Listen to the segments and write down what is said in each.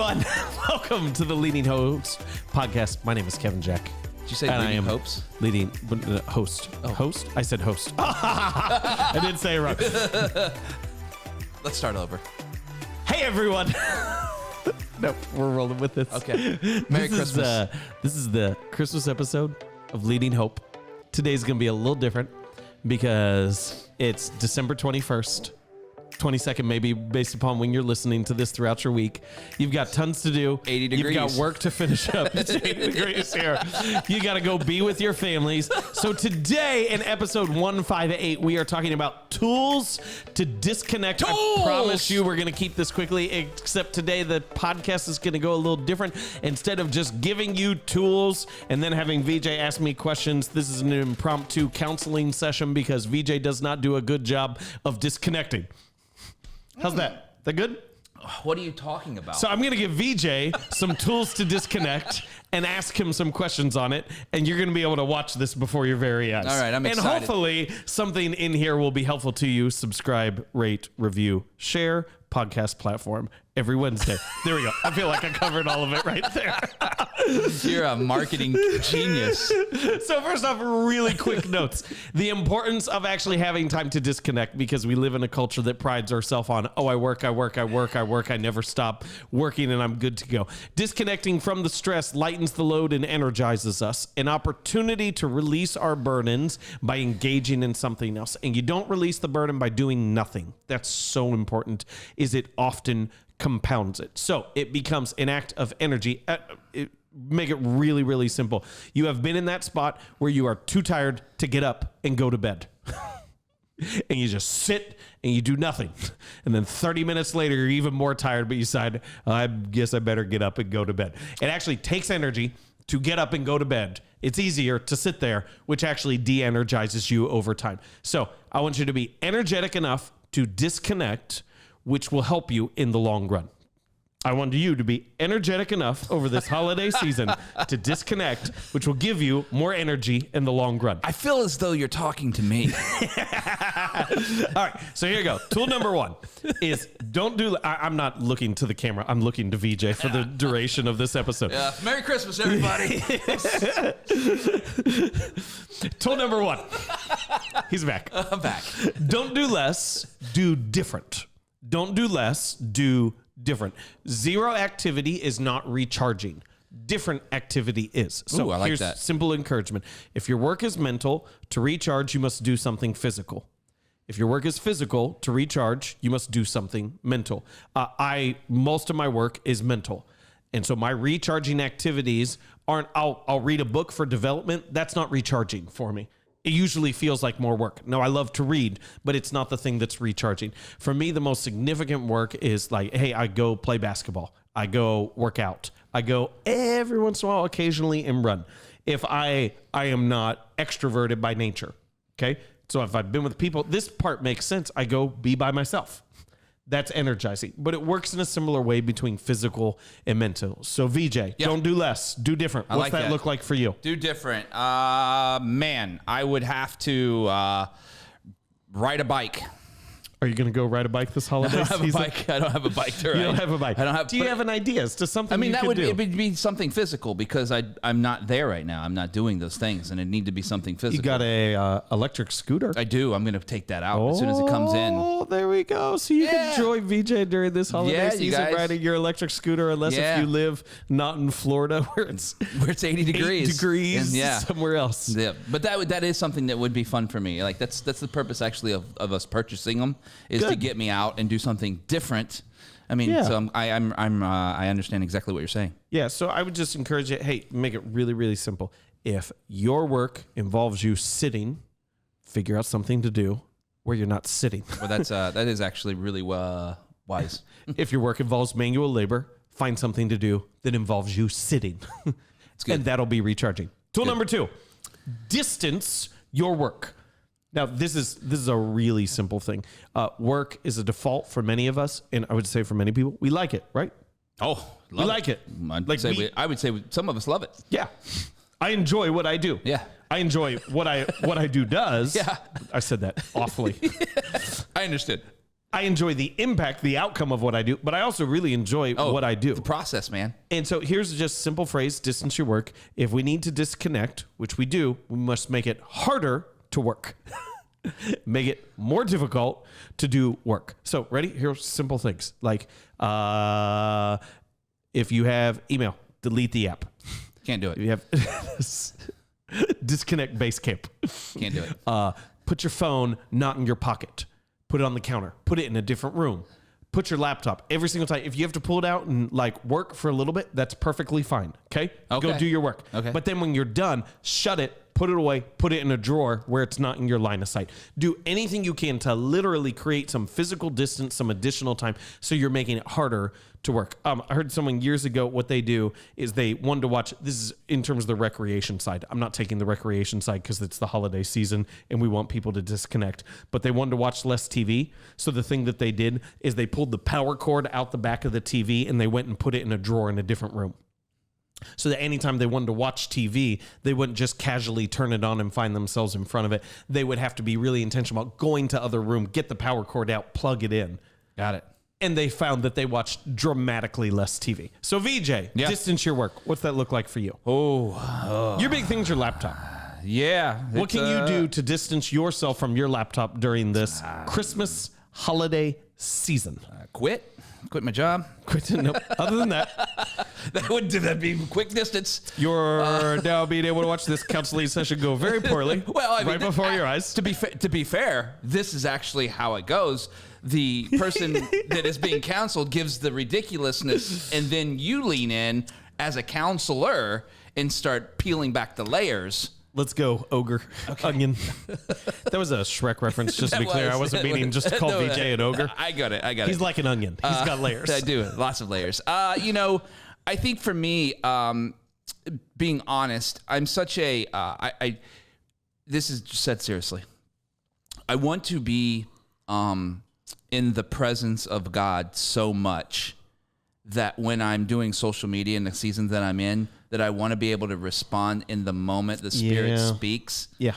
everyone. Welcome to the Leading Hopes podcast. My name is Kevin Jack. Did you say Leading Hopes? Leading host. Oh. Host? I said host. I did say it wrong. Let's start over. Hey, everyone. No, we're rolling with this. Okay. Merry Christmas. This is the Christmas episode of Leading Hope. Today's going to be a little different because it's December 21st. 22nd, maybe, based upon when you're listening to this throughout your week. You've got tons to do. 80 degrees. You've got work to finish up. It's 80 degrees here. You got to go be with your families. So today, in episode 158, we are talking about tools to disconnect. Tools! I promise you we're going to keep this quickly, except today the podcast is going to go a little different. Instead of just giving you tools and then having VJ ask me questions, this is an impromptu counseling session because VJ does not do a good job of disconnecting. How's that? That good? What are you talking about? So I'm going to give VJ some tools to disconnect and ask him some questions on it. And you're going to be able to watch this before your very eyes. All right, I'm excited. And hopefully something in here will be helpful to you. Subscribe, rate, review, share, podcast platform every Wednesday. There we go. I feel like I covered all of it right there. You're a marketing genius. So first off, really quick notes. The importance of actually having time to disconnect, because we live in a culture that prides ourselves on, I work, I never stop working and I'm good to go. Disconnecting from the stress lightens the load and energizes us. An opportunity to release our burdens by engaging in something else. And you don't release the burden by doing nothing. That's so important, is it often compounds it. So it becomes an act of energy. Make it really, really simple. You have been in that spot where you are too tired to get up and go to bed. And you just sit and you do nothing. And then 30 minutes later, you're even more tired, but you decide, I guess I better get up and go to bed. It actually takes energy to get up and go to bed. It's easier to sit there, which actually de-energizes you over time. So I want you to be energetic enough to disconnect, which will help you in the long run. I want you to be energetic enough over this holiday season to disconnect, which will give you more energy in the long run. I feel as though you're talking to me. All right, so here you go. Tool number one is don't do... I'm not looking to the camera. I'm looking to VJ for the duration of this episode. Yeah. Merry Christmas, everybody. Tool number one. He's back. I'm back. Don't do less, do different. Don't do less, do different. Zero activity is not recharging. Different activity is. So I like here's that. Simple encouragement. If your work is mental, to recharge, you must do something physical. If your work is physical, to recharge, you must do something mental. Most of my work is mental. And so my recharging activities aren't, I'll read a book for development. That's not recharging for me. It usually feels like more work. No, I love to read, but it's not the thing that's recharging. For me, the most significant work is like, hey, I go play basketball. I go work out. I go every once in a while, occasionally, and run. If I am not extroverted by nature, okay? So if I've been with people, this part makes sense. I go be by myself. That's energizing, but it works in a similar way between physical and mental. So VJ, Don't do less, do different. What's that look like for you? Do different. Man, I would have to ride a bike. Are you going to go ride a bike this holiday season? I don't have a bike to ride. You don't have a bike. I don't have. Do you have an idea as to something? I mean, it would be something physical because I'm not there right now. I'm not doing those things, and it need to be something physical. You got a electric scooter? I do. I'm going to take that out as soon as it comes in. Oh, there we go. So you can enjoy VJ during this holiday season riding your electric scooter, unless if you live not in Florida where it's 80 degrees. 8 degrees somewhere else. Yeah, but that is something that would be fun for me. Like that's the purpose actually of us purchasing them is to get me out and do something different. I mean, so I understand exactly what you're saying. Yeah, so I would just encourage you, hey, make it really, really simple. If your work involves you sitting, figure out something to do where you're not sitting. Well, that is actually really wise. If your work involves manual labor, find something to do that involves you sitting. It's good. And that'll be recharging. Tool number 2, distance your work. Now, this is a really simple thing. Work is a default for many of us, and I would say for many people, we like it, right? Oh, we like it. I would say some of us love it. Yeah, I enjoy what I do. Yeah, I enjoy what I do does. Yeah, I said that awfully. I understood. I enjoy the impact, the outcome of what I do, but I also really enjoy what I do. The process, man. And so here's just a simple phrase, distance your work. If we need to disconnect, which we do, we must make it harder to work. Make it more difficult to do work. So ready? Here's simple things. Like if you have email, delete the app. Can't do it. If you have disconnect Basecamp. Can't do it. Put your phone not in your pocket. Put it on the counter. Put it in a different room. Put your laptop every single time. If you have to pull it out and like work for a little bit, that's perfectly fine. Okay? Go do your work. Okay. But then when you're done, shut it, put it away, put it in a drawer where it's not in your line of sight. Do anything you can to literally create some physical distance, some additional time, so you're making it harder to work. I heard someone years ago, what they do is they wanted to watch, this is in terms of the recreation side. I'm not taking the recreation side because it's the holiday season and we want people to disconnect, but they wanted to watch less TV. So the thing that they did is they pulled the power cord out the back of the TV and they went and put it in a drawer in a different room. So that anytime they wanted to watch TV, they wouldn't just casually turn it on and find themselves in front of it. They would have to be really intentional about going to other room, get the power cord out, plug it in. Got it. And they found that they watched dramatically less TV. So VJ, distance your work. What's that look like for you? Your big thing's your laptop. Yeah. What can you do to distance yourself from your laptop during this Christmas holiday season? Quit my job. Nope. Other than that, that'd be quick distance. You're now being able to watch this counseling session go very poorly. Well, I mean, right before your eyes. To be fair, this is actually how it goes. The person that is being counseled gives the ridiculousness, and then you lean in as a counselor and start peeling back the layers. Let's go, ogre. Okay. Onion. That was a Shrek reference, just to be clear. I wasn't meaning just to call VJ an ogre. I got it. He's like an onion. He's got layers. I do. Lots of layers. I think for me, being honest, I'm such a, this is said seriously. I want to be in the presence of God so much that when I'm doing social media in the season that I'm in, that I want to be able to respond in the moment the Spirit speaks. Yeah.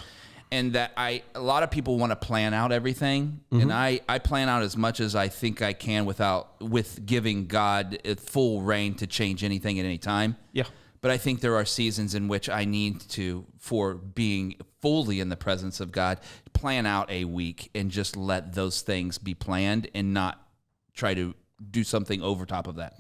And that a lot of people want to plan out everything. Mm-hmm. And I plan out as much as I think I can with giving God full reign to change anything at any time. Yeah. But I think there are seasons in which I need to, for being fully in the presence of God, plan out a week and just let those things be planned and not try to do something over top of that.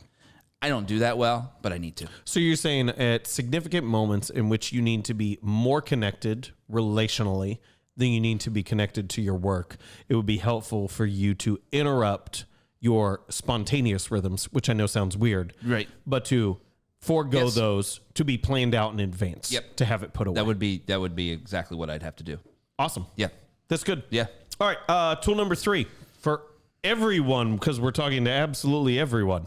I don't do that well, but I need to. So you're saying at significant moments in which you need to be more connected relationally than you need to be connected to your work, it would be helpful for you to interrupt your spontaneous rhythms, which I know sounds weird. Right. But to forego those, to be planned out in advance. Yep. To have it put away. That would be exactly what I'd have to do. Awesome. Yeah. That's good. Yeah. All right. Tool number 3 for everyone, because we're talking to absolutely everyone.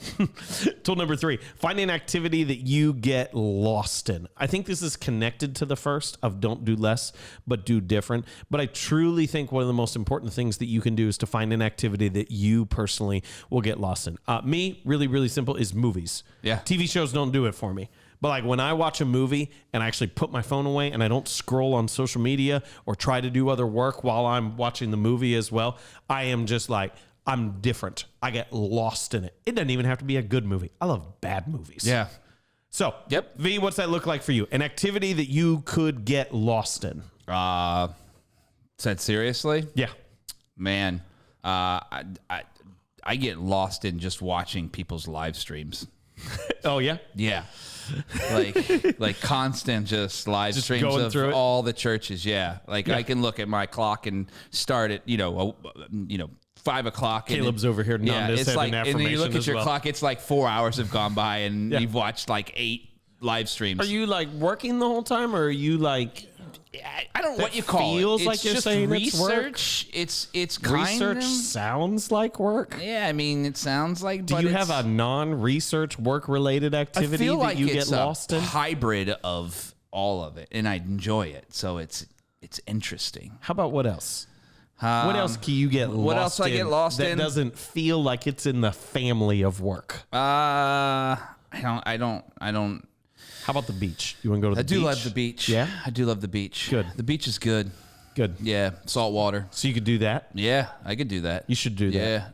Tool number 3, find an activity that you get lost in. I think this is connected to the first of don't do less, but do different. But I truly think one of the most important things that you can do is to find an activity that you personally will get lost in. Me, really, really simple, is movies. Yeah. TV shows don't do it for me. But like when I watch a movie and I actually put my phone away and I don't scroll on social media or try to do other work while I'm watching the movie as well, I am just like, I'm different. I get lost in it. It doesn't even have to be a good movie. I love bad movies. Yeah. So, V, what's that look like for you? An activity that you could get lost in. Said seriously? Yeah. Man, I get lost in just watching people's live streams. Oh, yeah? Yeah. Like constant just live streams of all the churches. Yeah. I can look at my clock and start at, 5 o'clock. Caleb's over here nodding his head in affirmation. And then you look at your clock, it's like 4 hours have gone by and you've watched like 8 live streams. Are you like working the whole time, or are you like... I don't know what you call it. Feels like you're saying research. It's kind research of sounds like work. Yeah, I mean it sounds like. Do you have a non-research work-related activity that you get lost in? A hybrid of all of it, and I enjoy it. So it's interesting. How about what else? What else can you get lost in? What else I get lost in that doesn't feel like it's in the family of work? I don't. How about the beach? You want to go to the beach? I do love the beach. Yeah? I do love the beach. Good. The beach is good. Good. Yeah. Salt water. So you could do that? Yeah, I could do that. You should do that. Yeah.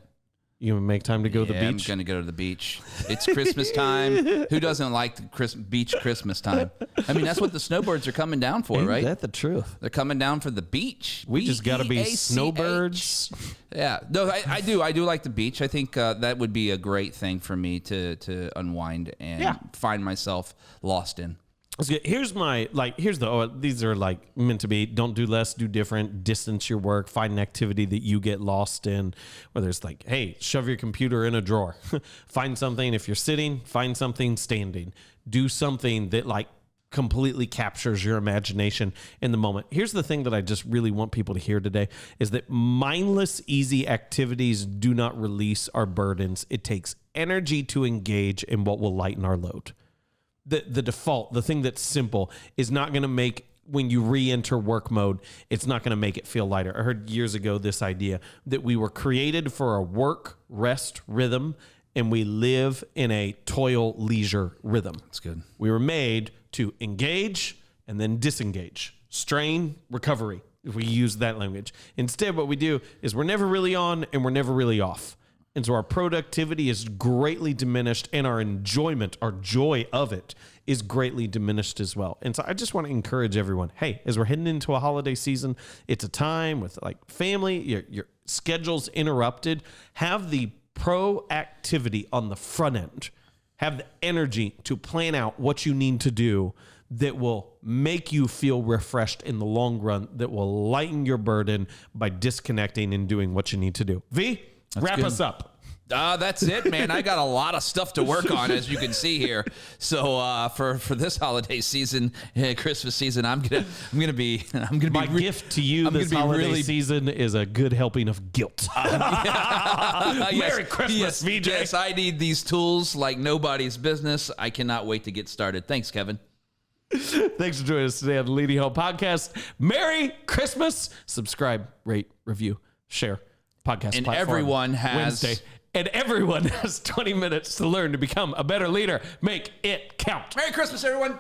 You gonna make time to go to the beach? I'm gonna go to the beach. It's Christmas time. Who doesn't like the beach Christmas time? I mean, that's what the snowbirds are coming down for, right? Is that the truth? They're coming down for the beach. We just got to be snowbirds. Yeah, no, I do like the beach. I think that would be a great thing for me to unwind and find myself lost in. Here's these are like meant to be. Don't do less, do different. Distance your work. Find an activity that you get lost in. Whether it's like, hey, shove your computer in a drawer. Find something. If you're sitting, find something standing. Do something that like completely captures your imagination in the moment. Here's the thing that I just really want people to hear today is that mindless, easy activities do not release our burdens. It takes energy to engage in what will lighten our load. The default, the thing that's simple, is not going to make, when you re-enter work mode, it's not going to make it feel lighter. I heard years ago this idea that we were created for a work-rest rhythm, and we live in a toil-leisure rhythm. That's good. We were made to engage and then disengage. Strain, recovery, if we use that language. Instead, what we do is we're never really on and we're never really off. And so our productivity is greatly diminished and our enjoyment, our joy of it is greatly diminished as well. And so I just want to encourage everyone, hey, as we're heading into a holiday season, it's a time with like family, your schedule's interrupted. Have the proactivity on the front end. Have the energy to plan out what you need to do that will make you feel refreshed in the long run, that will lighten your burden by disconnecting and doing what you need to do. Wrap us up. That's it, man. I got a lot of stuff to work on, as you can see here. So for this holiday season, Christmas season, I'm gonna be. My gift to you this holiday season is a good helping of guilt. Merry Christmas, VJ. Yes, I need these tools like nobody's business. I cannot wait to get started. Thanks, Kevin. Thanks for joining us today on the Leading Home Podcast. Merry Christmas. Subscribe, rate, review, share. Podcast and platform. Everyone has Wednesday. And everyone has 20 minutes to learn to become a better leader. Make it count. Merry Christmas, everyone.